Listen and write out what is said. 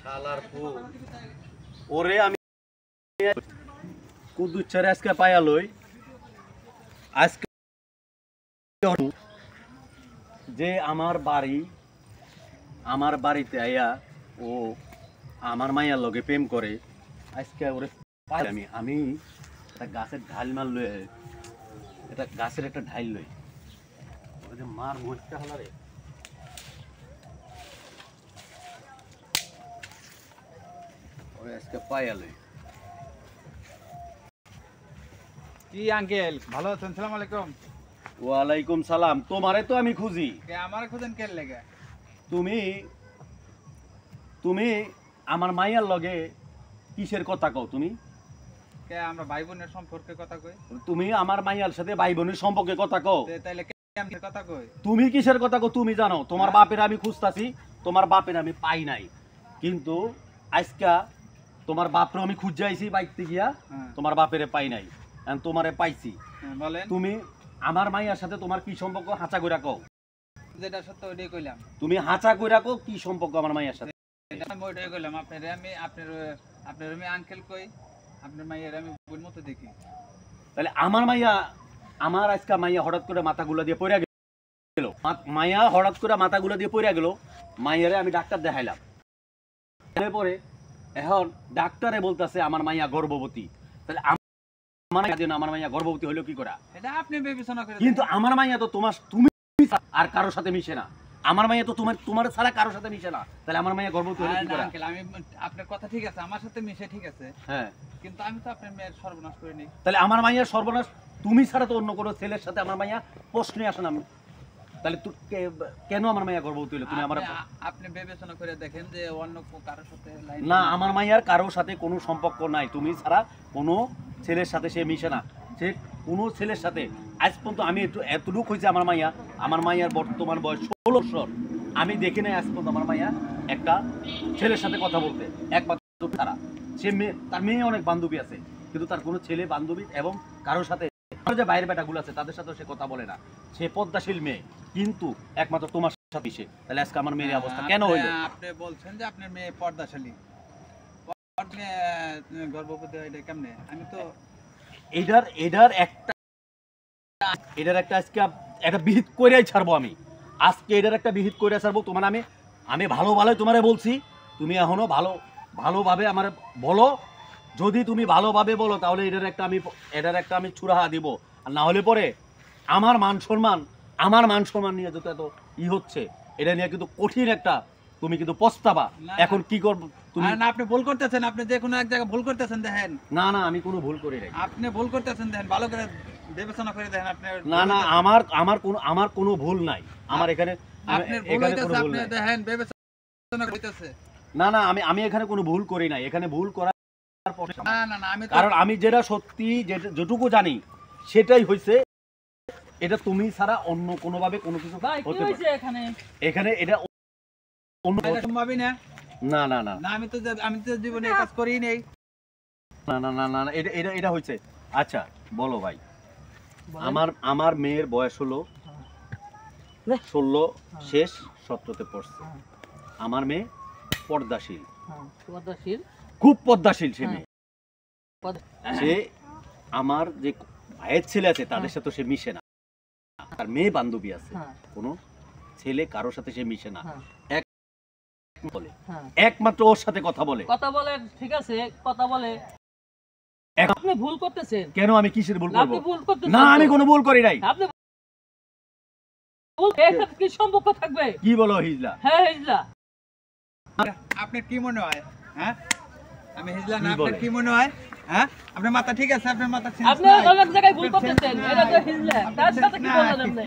শালার পু ওরে আমি কুদুচ্ছারে আজকে পায়া লই আজকে যে আমার বাড়িতে আইয়া ও আমার মাইয়ার লগে প্রেম করে আজকে ওরে আমি একটা গাছের ঢাল মার লই এটা গাছের একটা ঢাল লই ওই যে মার মহিষটা হলা রে ওরে আজকে পায়া লই কি আঙ্কেল ভালো আছেন? সালাম আলাইকুম। ওয়ালাইকুম সালাম। তোমারে তো আমি খুঁজি। কে আমারে খুঁজেন কেন লাগে? তুমি আমার মাইয়ার লগে কিসের কথা কও? তুমি কে আমরা ভাই বোনের সম্পর্কে কথা কই? তুমি আমার মাইয়ার সাথে ভাই বোনের সম্পর্কে কথা কও? তাইলে কে আমি কথা কই? তুমি কিসের কথা কও তুমি জানো? তোমার বাপের আমি খুঁজতাছি, তোমার বাপের আমি পাই নাই, কিন্তু আজকা তোমার বাপরে আমি খুঁজে আইছি বাইতে গিয়া, তোমার বাপেরে পাই নাই, এখন তোমারে পাইছি। বলেন তুমি আমার মাইয়ার সাথে তোমার কি সম্পর্ক? হাঁচা কইরা কও। যেটা সত্য ওইটাই কইলাম। তুমি হাঁচা কইরা কও কি সম্পর্ক আমার মাইয়ার সাথে? এটা আমি ওইটাই কইলাম। আপনার আমি আঙ্কেল কই, আপনার মাইয়ার আমি বোন মতো দেখি। তাহলে আমার আজকে মাইয়া হঠাৎ করে মাথাগুলা দিয়ে পড়ে গেল, মাইয়া হঠাৎ করে মাথাগুলা দিয়ে পড়ে গেল, মাইয়ারে আমি ডাক্তার দেখাইলাম, পরে এখন ডাক্তারে বলতেছে আমার মাইয়া গর্ভবতী। তাহলে আমার মাইয়া গর্ভবতী হলো কি করে? এটা আপনি বিবেচনা করে। কিন্তু আমার মাইয়া তো তুমি আর কারোর সাথে মিশে না, আমার মাইয়া তো তোমার ছাড়া কারোর সাথে মিশে না, তাহলে আমার মাইয়া গর্ভবতী হলো কি করে? আঙ্কেল আমি আপনার কথা ঠিক আছে, আমার সাথে মিশে ঠিক আছে, হ্যাঁ, কিন্তু আমি তো আপনার মেয়ের সর্বনাশ করিনি। তাহলে আমার মাইয়ার সর্বনাশ তুমি ছাড়া তো অন্য কোনো ছেলের সাথে আমার মাইয়া প্রশ্নে আসে না। তাহলে কেন আমার মাইয়া গর্ভবতী হলো? তুমি আপনি বিবেচনা করে দেখেন যে অন্য কারোর সাথে না, আমার মাইয়ার কারোর সাথে কোনো সম্পর্ক নাই, তুমি ছাড়া কোনো ছেলের সাথে সে মিশে না, সে কোনো ছেলের সাথে আজ পর্যন্ত আমি এতটুকু হয়েছে আমার মাইয়ার বর্তমান বয়স 16 বছর, আমি দেখি নাই আজ পর্যন্ত আমার মাইয়া একটা ছেলের সাথে কথা বলতে, একমাত্র তারা সে তার মেয়ে অনেক বান্ধবী আছে, কিন্তু তার কোনো ছেলে বান্ধবী এবং কারোর সাথে যে বাইরের বেটাগুলো আছে তাদের সাথে সে কথা বলে না, সে পদ্মাশীল মেয়ে, কিন্তু একমাত্র তোমার সাথে মিশে। তাহলে আজকে আমার মেয়ের অবস্থা কেন হইলো? আপনি বলছেন যে আপনার মেয়ে পর্দাশালী, গর্ভবতী এটা কেমনে? আমি তো এটার একটা আজকে একটা বিহিত কইরাই ছাড়বো, আমি আজকে এটার একটা বিহিত কইরা ছাড়বো। তোমার আমি ভালোভাবে তোমারে বলছি, তুমি এখনো ভালোভাবে আমার বলো, যদি তুমি ভালোভাবে বলো তাহলে এটার একটা আমি চূড়া দিব, আর না হলে পরে আমার মান সম্মান নিয়ে যত এত হচ্ছে, এটা নিয়ে কিন্তু কঠিন একটা তুমি কিন্তু পস্তাবা। এখন কি করব? তুমি না, আপনি ভুল করতেছেন, আপনি যে কোনো এক জায়গায় ভুল করতেছেন। দেখেন না আমি কোনো ভুল করি নাই, আপনি ভুল করতেছেন, দেখেন ভালো করে বিবেচনা করে দেখেন। আপনি না আমার কোনো ভুল নাই, আমার এখানে আপনি দেখেন বিবেচনা করতেছে। না আমি এখানে কোনো ভুল করি নাই, এখানে ভুল করার পরে না কারণ আমি যেটা সত্যি যেটুকু জানি সেটাই হইছে, এটা তুমি ছাড়া অন্য কোনো ভাবে কোনো কিছু হতে পারে এখানে এটা অন্য সম্ভবই না। না আমি তো জীবনে কাজ করি নাই। না এটা হইছে। আচ্ছা বলো ভাই, আমার মেয়ের বয়স হলো 16 শেষ 17তে পড়ছে। আমার মেয়ে পর্দাশীল, খুব পর্দাশীল সে মেয়ে। সে আমার যে ভাইয়ের ছেলে আছে তাদের সাথে সে মিশে না, আর মেয়ে বান্ধবী আছে, কোনো ছেলে কারোর সাথে সে মিশে না, একমাত্র ওর সাথে কথা বলে। ঠিক আছে, কথা বলে। আপনি ভুল করতেছেন। কেন? আমি কিসের ভুল করব? আপনি ভুল করতেছেন। না আমি কোনো ভুল করি নাই। আপনি ভুল, এর সাথে কি সম্পর্ক থাকবে? কি বলো হিজলা? হ্যাঁ হিজলা। আপনার কি মনে হয়? হ্যাঁ আমি হিজলা না? আপনার কি মনে হয়? হ্যাঁ আপনার মাথা ঠিক আছে? আপনার মাথা ঠিক আছে? আপনি অনেক জায়গায় ভুল করতেছেন, এটা তো হিজলা। তার সাথে কি বললেন আপনি?